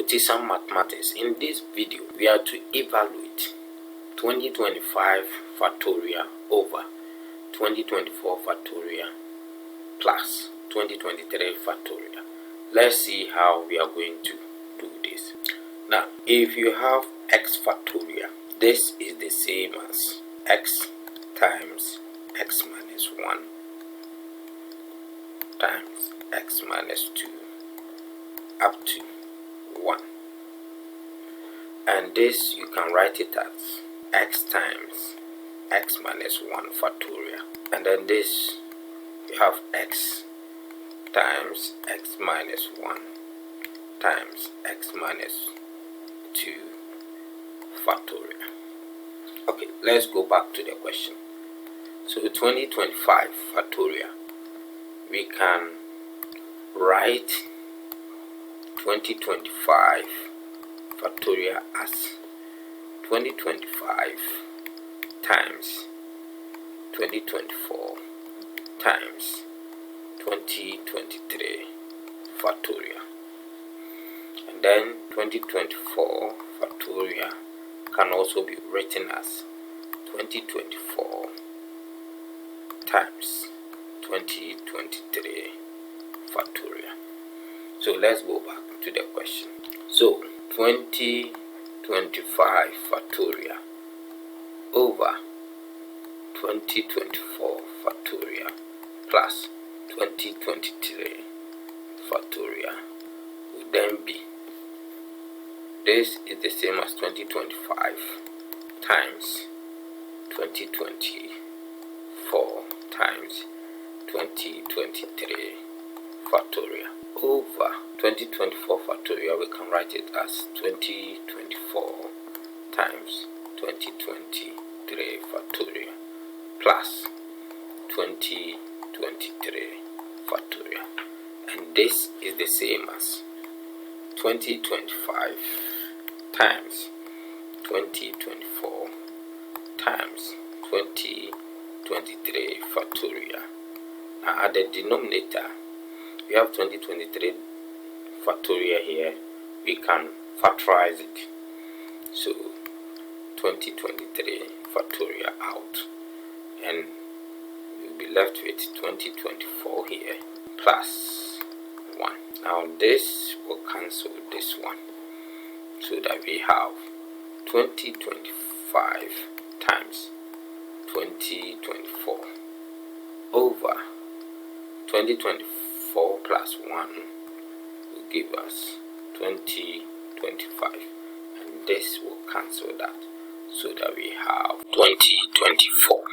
put some mathematics. In this video, we are to evaluate 2025 factorial over 2024 factorial plus 2023 factorial. Let's see how we are going to do this. Now, if you have x factorial, this is the same as x times x minus 1 times x minus 2 up to 1. And this you can write it as x times x minus 1 factorial. And then this you have x times x minus 1 times x minus 2 factorial. Okay, let's go back to the question. So 2025 factorial, we can write 2025 factorial as 2025 times 2024 times 2023 factorial. And then 2024 factorial can also be written as 2024 times 2023 factorial. So let's go back to the question. So 2025 factorial over 2024 factorial plus 2023 factorial would then be, this is the same as 2025 times 2024 times 2023 factorial over 2024 factorial. We can write it as 2024 times 2023 factorial plus 2023 factorial. And this is the same as 2025 times 2024 times 2023 factorial. Now at the denominator, we have 2023 factorial here. We can factorize it. So 2023 factorial out, and we'll be left with 2024 here plus 1. Now this will cancel this one, so that we have 2025 times 2024 over 2024 plus 1 will give us 2025, and this will cancel that, so that we have 2024